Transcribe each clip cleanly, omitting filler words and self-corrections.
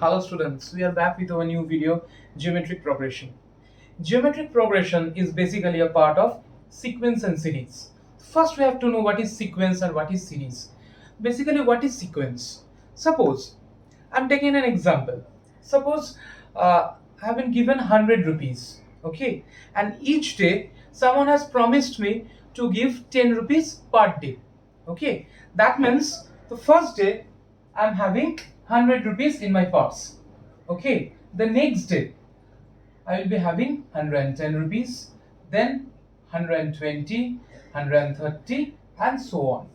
Hello students, we are back with our new video, geometric progression. Geometric progression is basically a part of sequence and series. First we have to know what is sequence and what is series. Basically what is sequence? Suppose, I'm taking an example. Suppose I have been given 100 rupees, okay, and each day someone has promised me to give 10 rupees per day, okay. That means the first day I'm having 100 rupees in my purse, okay. The next day I will be having 110 rupees, then 120, 130 and so on.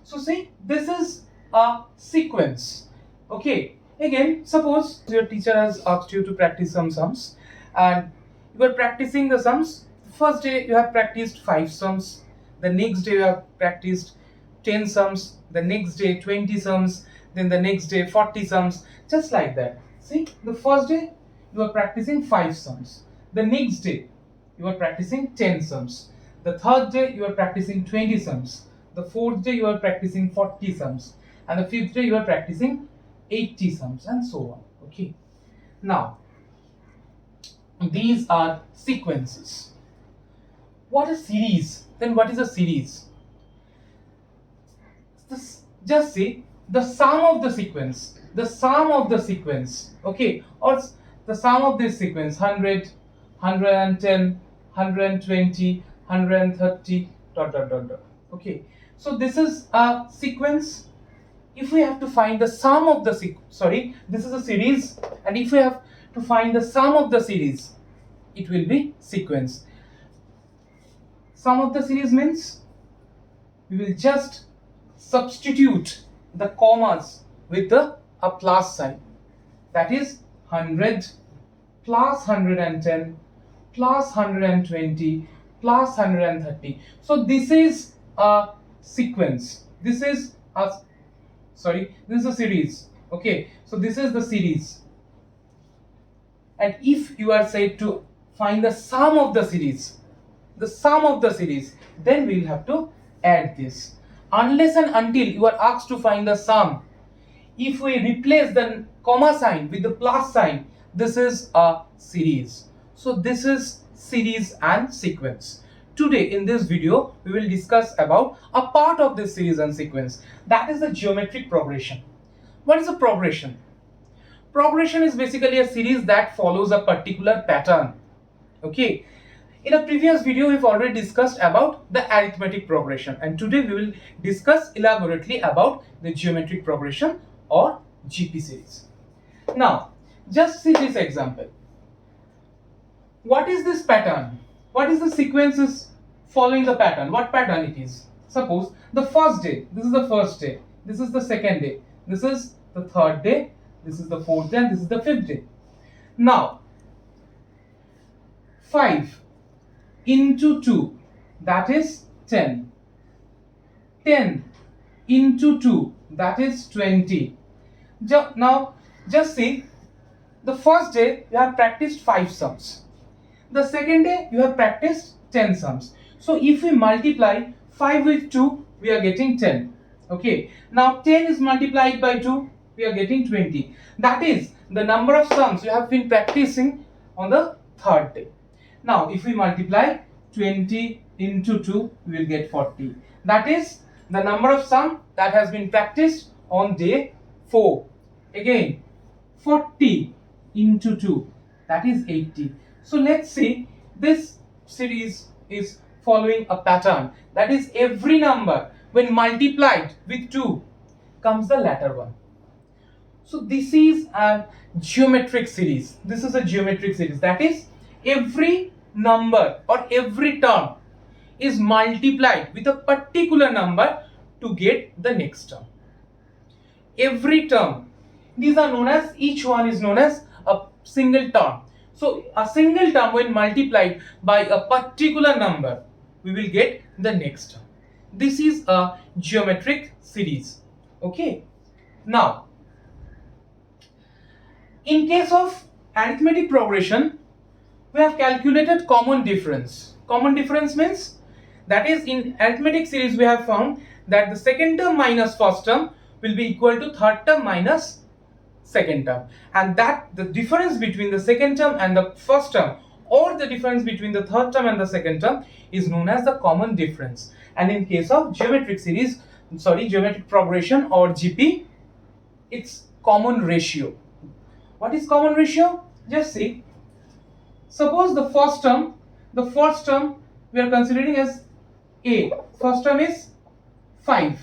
So see, this is a sequence, okay. Again, suppose your teacher has asked you to practice some sums and you are practicing the sums. First day you have practiced 5 sums, the next day you have practiced 10 sums, the next day 20 sums, then the next day 40 sums, just like that. See, the first day you are practicing 5 sums, the next day you are practicing 10 sums, the third day you are practicing 20 sums, the fourth day you are practicing 40 sums, and the fifth day you are practicing 80 sums and so on, okay. Now these are sequences. What is series? Then what is a series? Just see the sum of the sequence, okay, or the sum of this sequence 100, 110, 120, 130 dot dot dot dot, okay. So this is a sequence. If we have to find the sum of the this is a series, and if we have to find the sum of the series, it will be sequence. Sum of the series means we will just substitute the commas with a plus sign. That is 100 plus 110 plus 120 plus 130. So this is a sequence. This is a series. Okay, so this is the series. And if you are said to find the sum of the series, then we will have to add this. Unless and until you are asked to find the sum, if we replace the comma sign with the plus sign, this is a series. So this is series and sequence. Today in this video we will discuss about a part of this series and sequence, that is the geometric progression. What is a progression? Progression is basically a series that follows a particular pattern, okay. In a previous video we've already discussed about the arithmetic progression, and today we will discuss elaborately about the geometric progression or GP series. Now just see this example. What is this pattern? What is the sequences following the pattern? What pattern it is? Suppose the first day, this is the first day, this is the second day, this is the third day, this is the fourth day, and this is the fifth day. Now 5 into 2, that is 10. 10 into 2, that is 20. Now just see, the first day you have practiced 5 sums, the second day you have practiced 10 sums. So if we multiply 5 with 2, we are getting 10, okay. Now 10 is multiplied by 2, we are getting 20. That is the number of sums you have been practicing on the third day. Now if we multiply 20 into 2, we will get 40. That is the number of sum that has been practiced on day 4. Again 40 into 2, that is 80. So let's see, this series is following a pattern, that is every number when multiplied with 2 comes the latter one. So this is a geometric series. This is a geometric series, that is every number or every term is multiplied with a particular number to get the next term. Every term, these are known as, each one is known as a single term. So a single term when multiplied by a particular number, we will get the next term. This is a geometric series, okay. Now in case of arithmetic progression, we have calculated common difference. Common difference means, that is in arithmetic series we have found that the second term minus first term will be equal to third term minus second term, and that the difference between the second term and the first term, or the difference between the third term and the second term, is known as the common difference. And in case of geometric progression or GP, it's common ratio. What is common ratio? Just see, suppose the first term we are considering as A. First term is 5.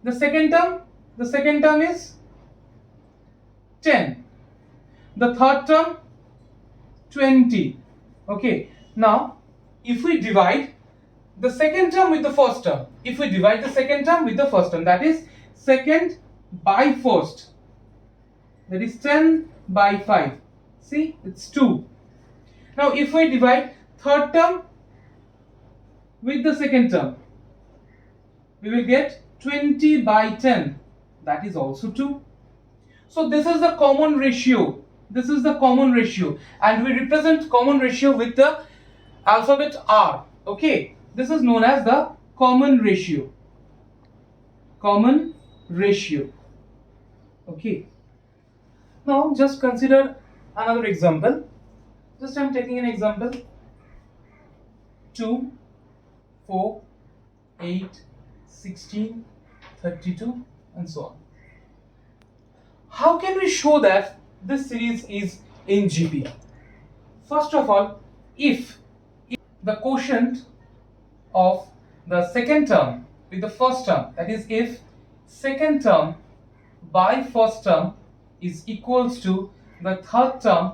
The second term is 10. The third term 20. Okay. Now, if we divide the second term with the first term, that is second by first, that is 10 by 5. See, it's 2. Now, if we divide third term with the second term, we will get 20 by 10, that is also 2. So this is the common ratio. And we represent common ratio with the alphabet R. Okay, this is known as the common ratio. Okay. Now just consider another example. Just I am taking an example. 2, 4, 8, 16, 32, and so on. How can we show that this series is in GP? First of all, if the quotient of the second term with the first term, that is, if second term by first term is equals to the third term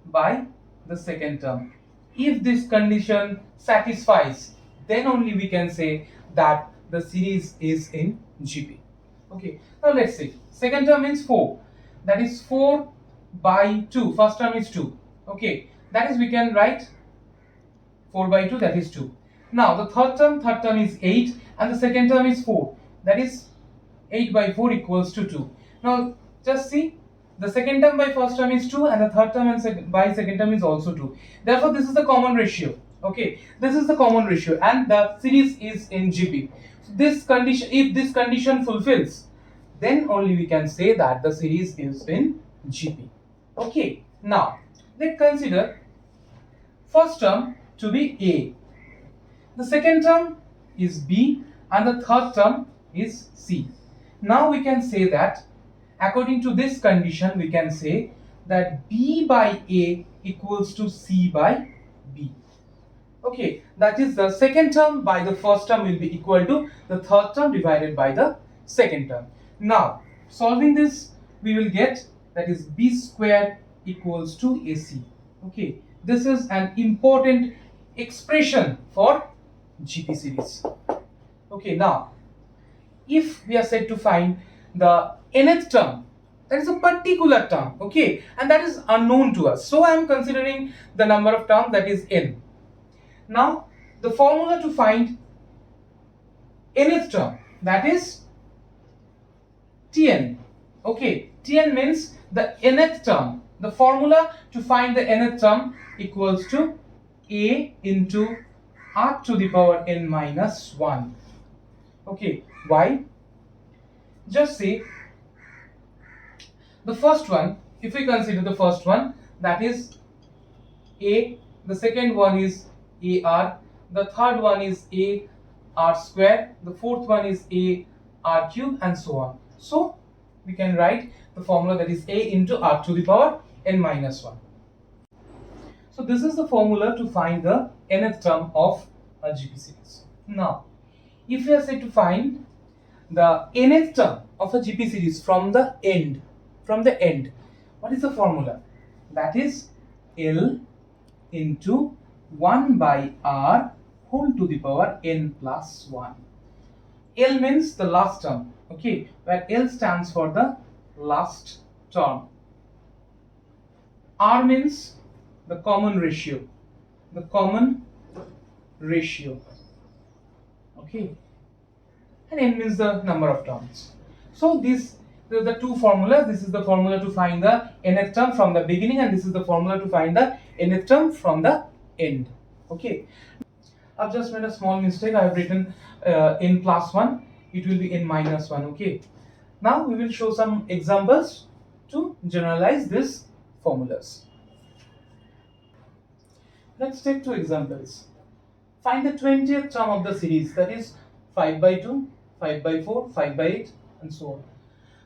by the second term, if this condition satisfies, then only we can say that the series is in GP. Okay, now let's see. Second term means 4, that is 4 by 2. First term is 2. Okay, that is, we can write 4 by 2, that is 2. Now the third term is 8, and the second term is 4, that is 8 by 4 equals to 2. Now just see, the second term by first term is 2, and the third term by second term is also 2. Therefore this is the common ratio. Okay, this is the common ratio, and the series is in GP. So this condition, if this condition fulfills, then only we can say that the series is in GP. Okay, now let's consider first term to be A, the second term is B, and the third term is C. Now we can say that according to this condition, we can say that B by A equals to C by B. Okay, that is, the second term by the first term will be equal to the third term divided by the second term. Now solving this, we will get, that is, B squared equals to AC. Okay, this is an important expression for GP series. Okay, now if we are said to find the nth term, that is a particular term, okay, and that is unknown to us, so I am considering the number of terms, that is n. Now the formula to find nth term, that is Tn. Okay, Tn means the nth term. The formula to find the nth term equals to A into r to the power n minus 1. Okay, why? Just see, the first one, if we consider the first one, that is A, the second one is AR, the third one is AR square, the fourth one is AR cube, and so on. So we can write the formula, that is A into r to the power n minus 1. So this is the formula to find the nth term of a GP series. Now, if we are said to find the nth term of a GP series from the end, what is the formula? That is L into 1 by r whole to the power n plus 1. L means the last term, okay, where L stands for the last term. R means the common ratio, okay, and n means the number of terms. So these are the two formulas. This is the formula to find the nth term from the beginning, and this is the formula to find the nth term from the end. Okay, I've just made a small mistake. I have written n plus 1, it will be n minus 1. Okay, Now we will show some examples to generalize these formulas. Let's take two examples. Find the 20th term of the series, that is 5 by 2, 5 by 4, 5 by 8 and so on.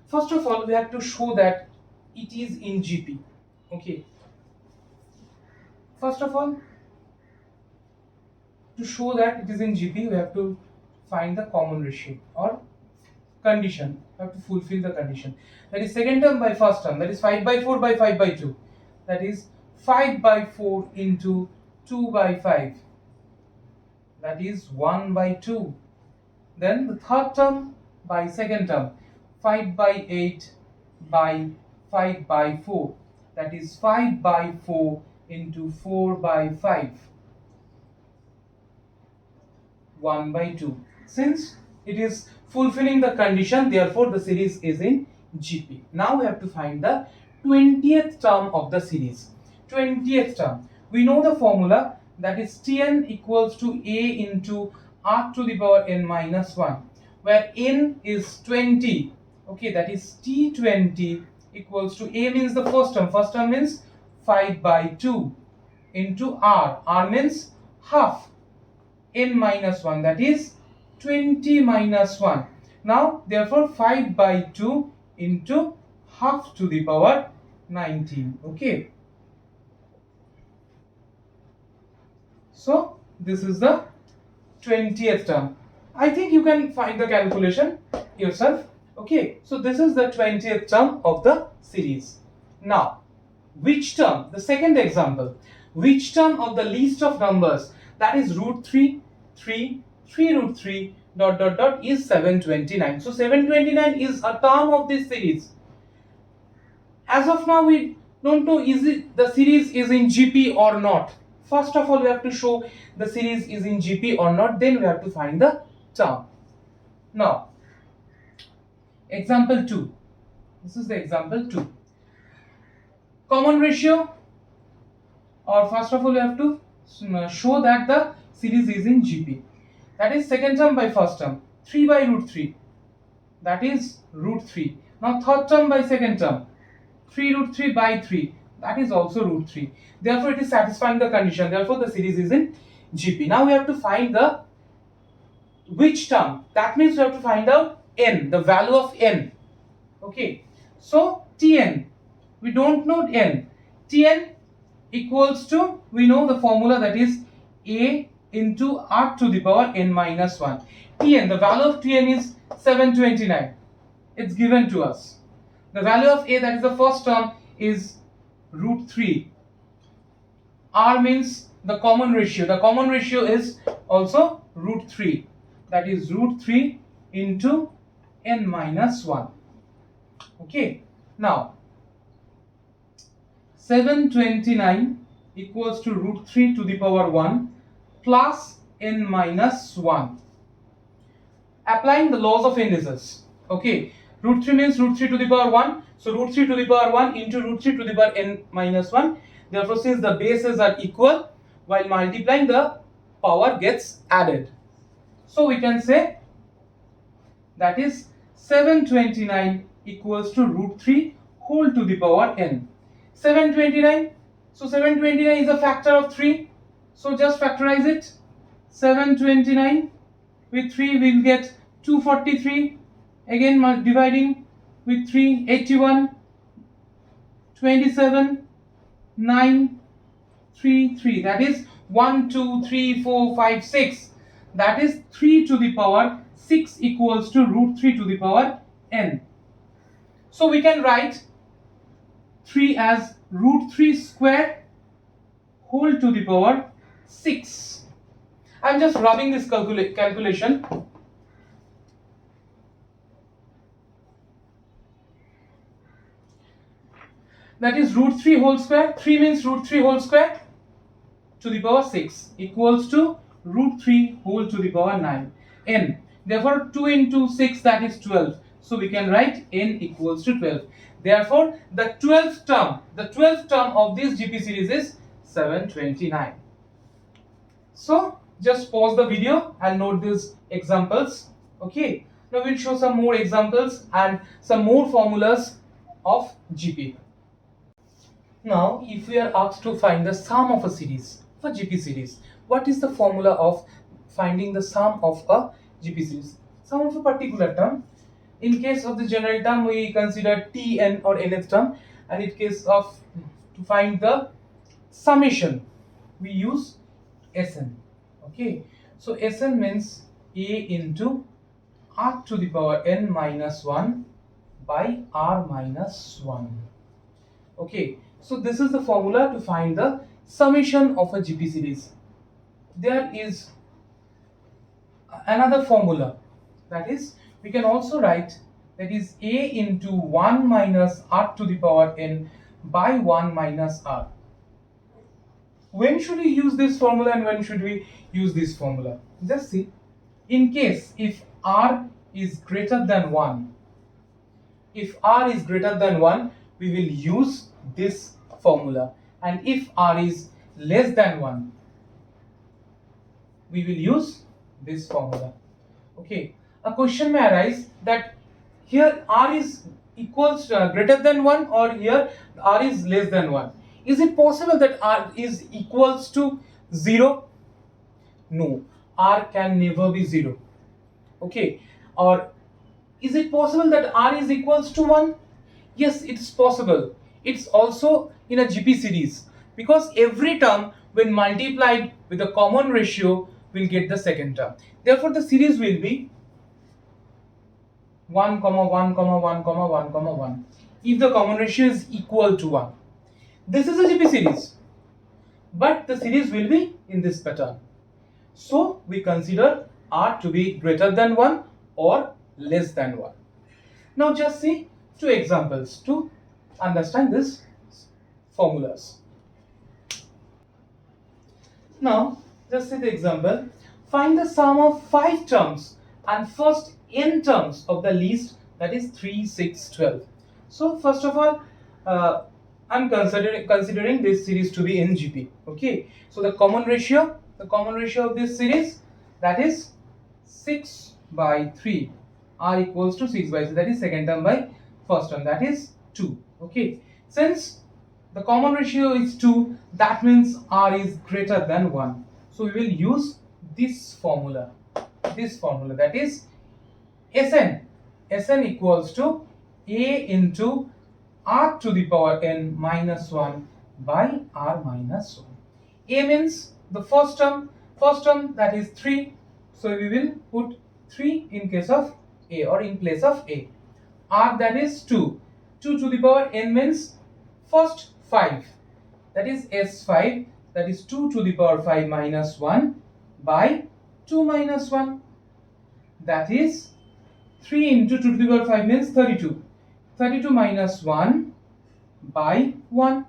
First of all, we have to show that it is in GP. Okay. First of all, to show that it is in GP, we have to find the common ratio or condition. We have to fulfill the condition. That is second term by first term. That is 5 by 4 by 5 by 2. That is 5 by 4 into 2 by 5. That is 1 by 2. Then the third term by second term. 5 by 8 by 5 by 4. That is 5 by 4 into 4 by 5. 1 by 2. Since it is fulfilling the condition, therefore the series is in GP. Now we have to find the 20th term of the series. 20th term. We know the formula, that is Tn equals to A into R to the power n minus 1, where n is 20. Okay, that is T20 equals to A means the first term. First term means 5 by 2 into R. R means half. N minus 1, that is 20 minus 1. Now therefore 5 by 2 into half to the power 19. Okay. So this is the 20th term. I think you can find the calculation yourself. Okay. So this is the 20th term of the series. Now, which term? The second example. Which term of the least of numbers, that is root 3, 3, 3 root 3 dot dot dot is 729. So 729 is a term of this series. As of now, we don't know is it the series is in GP or not. First of all, we have to show the series is in GP or not. Then we have to find the term. Now, example 2. This is the example 2. Common ratio, or first of all, we have to show that the series is in GP. That is second term by first term. 3 by root 3. That is root 3. Now third term by second term. 3 root 3 by 3. That is also root 3. Therefore, it is satisfying the condition. Therefore, the series is in GP. Now we have to find the which term. That means we have to find out n, the value of n. Okay. So Tn. We don't know n. Tn equals to, we know the formula, that is A into R to the power n minus 1. Tn, the value of Tn is 729. It's given to us. The value of A, that is the first term, is root 3. R means the common ratio. The common ratio is also root 3. That is root 3 into n minus 1. Okay. Now, 729 equals to root 3 to the power 1 plus n minus 1. Applying the laws of indices. Okay. Root 3 means root 3 to the power 1. So root 3 to the power 1 into root 3 to the power n minus 1. Therefore, since the bases are equal, while multiplying, the power gets added. So we can say that is 729 equals to root 3 whole to the power n. 729. So 729 is a factor of 3. So just factorize it. 729 with 3 we will get 243. Again dividing with 3, 81, 27, 9, 3, 3. That is 1, 2, 3, 4, 5, 6. That is 3 to the power 6 equals to root 3 to the power n. So we can write 3 as root 3 square whole to the power 6. I am just rubbing this calculation. That is root 3 whole square. 3 means root 3 whole square to the power 6 equals to root 3 whole to the power 9. N. Therefore, 2 into 6, that is 12. So we can write n equals to 12. Therefore, the 12th term of this GP series is 729. So just pause the video and note these examples. Okay. Now we'll show some more examples and some more formulas of GP. Now, if we are asked to find the sum of a series, of a GP series, what is the formula of finding the sum of a GP series? Sum of a particular term. In case of the general term, we consider Tn or nth term, and in case of to find the summation, we use Sn. Okay, so Sn means A into r to the power n minus 1 by r minus 1. Okay, so this is the formula to find the summation of a GP series. There is another formula, that is, we can also write that is A into 1 minus r to the power n by 1 minus r. When should we use this formula and when should we use this formula? Just see, in case if r is greater than 1, if r is greater than 1, we will use this formula, and if r is less than 1, we will use this formula. Okay, a question may arise that here r is equals greater than 1 or here r is less than 1. Is it possible that r is equals to 0? No, r can never be 0. Okay, or is it possible that r is equals to 1? Yes, it's possible. It's also in a GP series, because every term when multiplied with a common ratio will get the second term. Therefore, the series will be 1, 1, 1, 1, 1, 1 if the common ratio is equal to 1. This is a GP series, but the series will be in this pattern. So we consider r to be greater than 1 or less than 1. Now just see two examples to understand these formulas. Now just see the example. Find the sum of 5 terms and first n terms of the least, that is 3, 6, 12. So first of all, I'm considering this series to be in GP. Okay, so the common ratio of this series, that is 6 by 3, r equals to 6 by 3, that is second term by first term, that is 2. Okay, since the common ratio is 2, that means r is greater than 1. So we will use this formula, that is Sn equals to A into r to the power n minus 1 by r minus 1. A means the first term, that is 3. So we will put 3 in case of A or in place of A. R, that is 2. 2 to the power n means first 5. That is S5, that is 2 to the power 5 minus 1 by 2 minus 1. That is 3 into 2 to the power 5 means 32. 32 minus 1 by 1,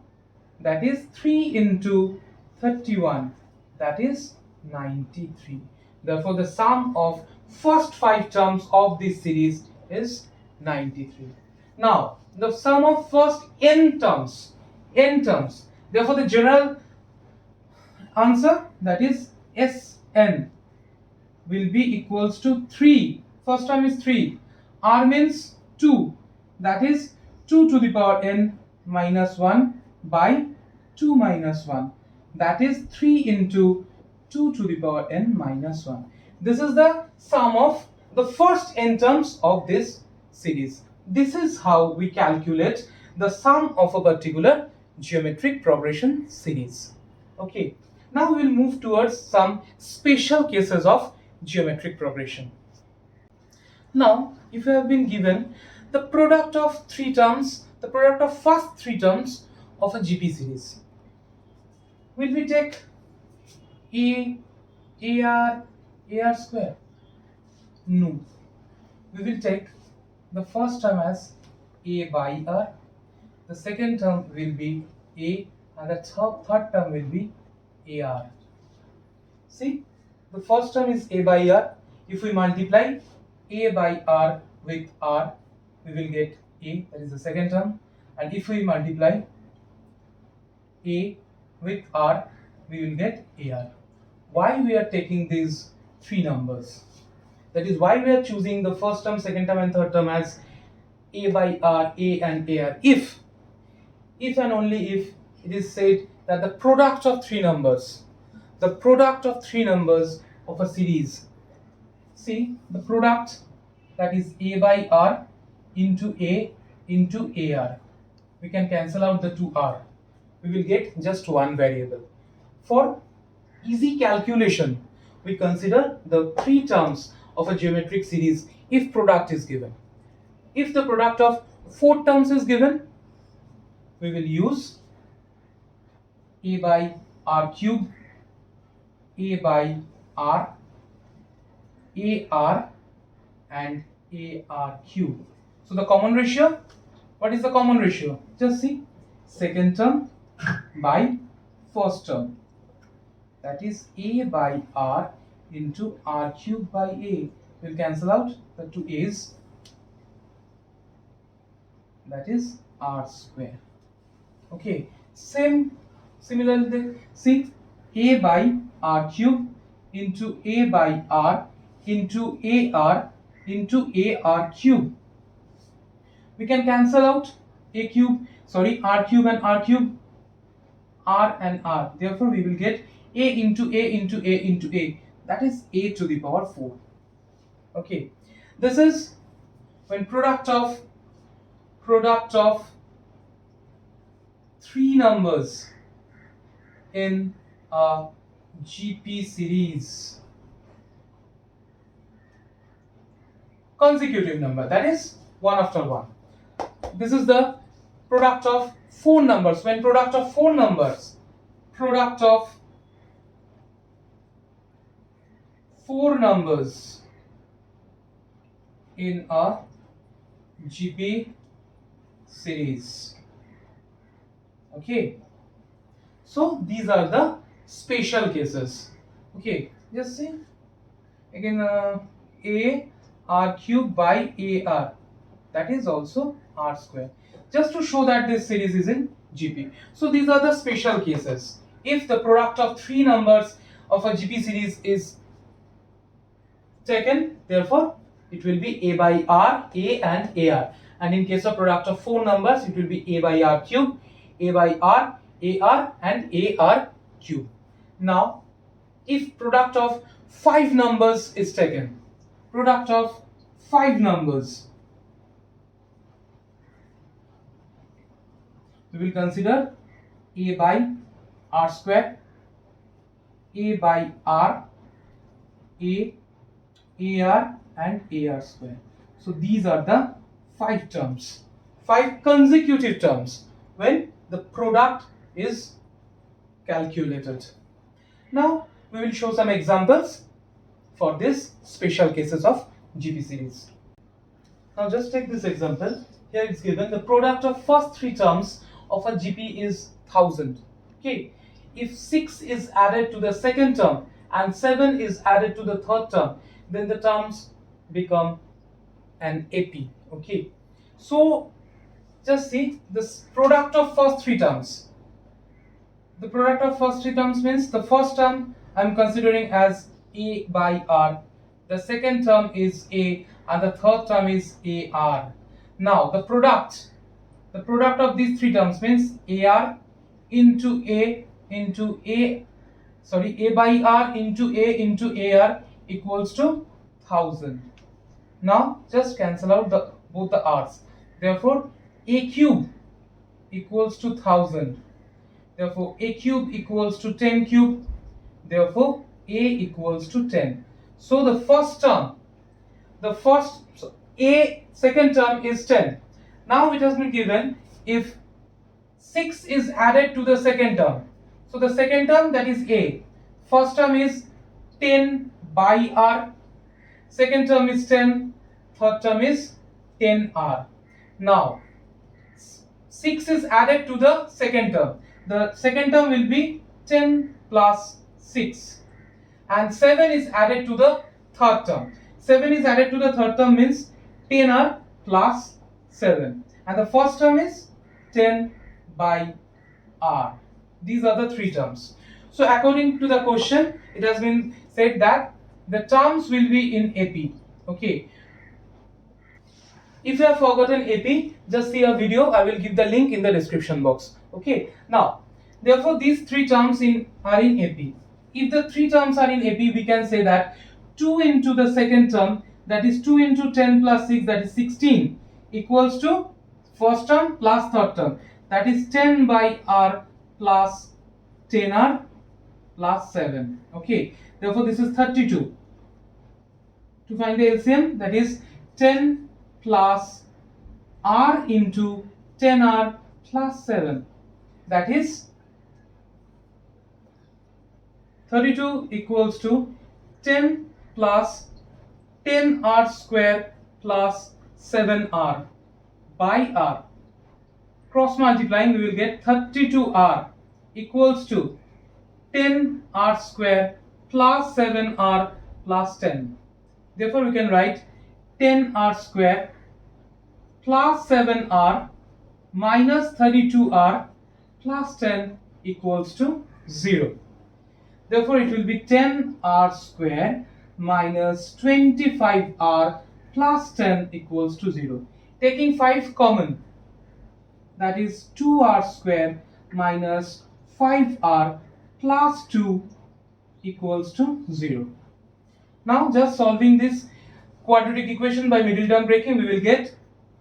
that is 3 into 31, that is 93. Therefore, the sum of first 5 terms of this series is 93. Now, the sum of first n terms. Therefore, the general answer, that is Sn, will be equals to 3. First term is 3. R means 2. That is 2 to the power n minus 1 by 2 minus 1. That is 3 into 2 to the power n minus 1. This is the sum of the first n terms of this series. This is how we calculate the sum of a particular geometric progression series. Okay, now we will move towards some special cases of geometric progression. Now, if you have been given the product of 3 terms, the product of first 3 terms of a GP series, will we take AR square? No. We will take the first term as A by R, the second term will be A, and the third term will be AR. See, the first term is A by R. If we multiply A by R with R, we will get A, that is the second term. And if we multiply A with R, we will get AR. Why we are taking these 3 numbers? That is why we are choosing the first term, second term and third term as A by R, A and AR. If and only if it is said that the product of three numbers of a series, see the product, that is A by R into A into AR, we can cancel out the 2R. We will get just one variable. For easy calculation, we consider the three terms of a geometric series if product is given. If the product of four terms is given, we will use A by R cube, A by R, AR and AR cube. So the common ratio, what is the common ratio? Just see, second term by first term, that is A by R into R cube by A. We'll cancel out the two A's, that is R square. Okay, similarly, see A by R cube into A by R into AR into AR cube. We can cancel out R cube and R cube, R and R. Therefore, we will get A into A into A into A. That is A to the power 4. Okay, this is when product of three numbers in a GP series, consecutive number, that is one after one. This is the product of four numbers. When product of four numbers in a GP series. Okay, so these are the special cases. Okay, just see again, A R cube by AR, that is also R square, just to show that this series is in GP. So these are the special cases. If the product of three numbers of a GP series is taken, therefore it will be A by R, A and AR. And in case of product of four numbers, it will be A by R cube, A by R, AR and AR cube. Now, if product of five numbers is taken, product of five numbers, we will consider A by R square, A by R, AR and AR square. So these are the five terms, five consecutive terms when the product is calculated. Now we will show some examples for this special cases of GP series. Now just take this example. Here it's given the product of first three terms of a GP is 1000. Okay, if 6 is added to the second term and 7 is added to the third term, then the terms become an AP. Okay, so just see this product of first three terms. The product of first three terms means the first term I am considering as A by R, the second term is A and the third term is AR. Now the product of these three terms means AR into A into A by R into A into AR equals to 1000. Now just cancel out both the R's. Therefore A cube equals to 1000. Therefore A cube equals to 10 cube. Therefore A equals to 10. So the second term is 10. Now it has been given if 6 is added to the second term. So the second term, that is A. First term is 10 by R. Second term is 10. Third term is 10R. Now 6 is added to the second term. The second term will be 10 plus 6. And 7 is added to the third term. 7 is added to the third term means 10R plus 7. And the first term is 10 by R. These are the three terms. So according to the question, it has been said that the terms will be in AP. Okay. If you have forgotten AP, just see a video. I will give the link in the description box. Okay. Now, therefore, these three terms are in AP. If the three terms are in AP, we can say that 2 into the second term, that is 2 into 10 plus 6, that is 16, equals to first term plus third term, that is 10 by r plus 10r plus 7. Okay. Therefore, this is 32. To find the LCM, that is 10 plus r into 10r plus 7, that is 32 equals to 10 plus 10r square plus 7r by r. Cross multiplying, we will get 32r equals to 10r square plus 7r plus 10. Therefore, we can write 10r square plus 7r minus 32r plus 10 equals to 0. Therefore, it will be 10r square minus 25r plus 10 equals to 0. Taking 5 common, that is 2r square minus 5r plus 2 equals to 0. Now, just solving this quadratic equation by middle term breaking, we will get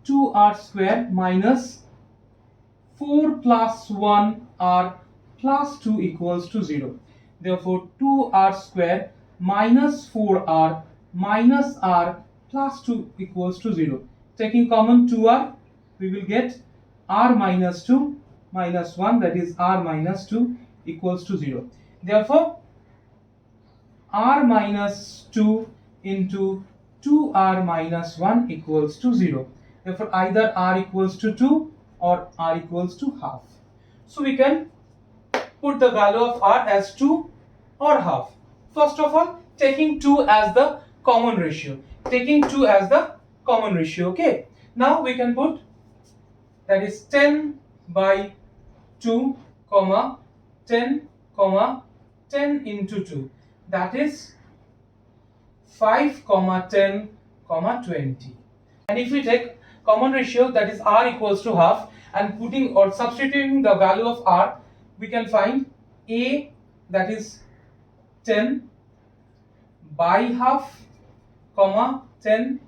2r square minus 4 plus 1r plus 2 equals to 0. Therefore, 2r square minus 4r minus r plus 2 equals to 0. Taking common 2r, we will get r minus 2 minus 1, that is r minus 2 equals to 0. Therefore, r minus 2 into 2r minus 1 equals to 0. Therefore, either r equals to 2 or r equals to half. So, we can put the value of r as 2 or half. First of all, taking 2 as the common ratio. Taking 2 as the common ratio. Okay. Now, we can put, that is 10 by 2, comma 10, comma 10 into 2. That is 5, comma 10, comma 20. And if we take common ratio, that is r equals to half, and putting or substituting the value of r, we can find a, that is 10 by half, comma 10,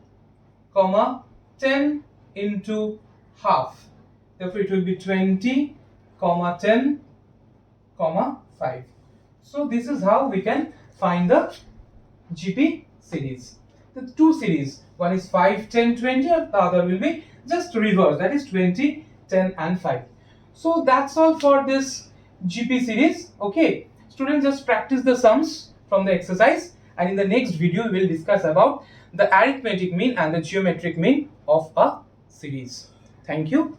comma 10 into half. Therefore, it will be 20, comma 10, comma 5. So, this is how we can find the GP series. The two series, one is 5, 10, 20, and the other will be just reverse, that is 20, 10 and 5. So, that's all for this GP series. Okay, students, just practice the sums from the exercise, and in the next video we will discuss about the arithmetic mean and the geometric mean of a series. Thank you.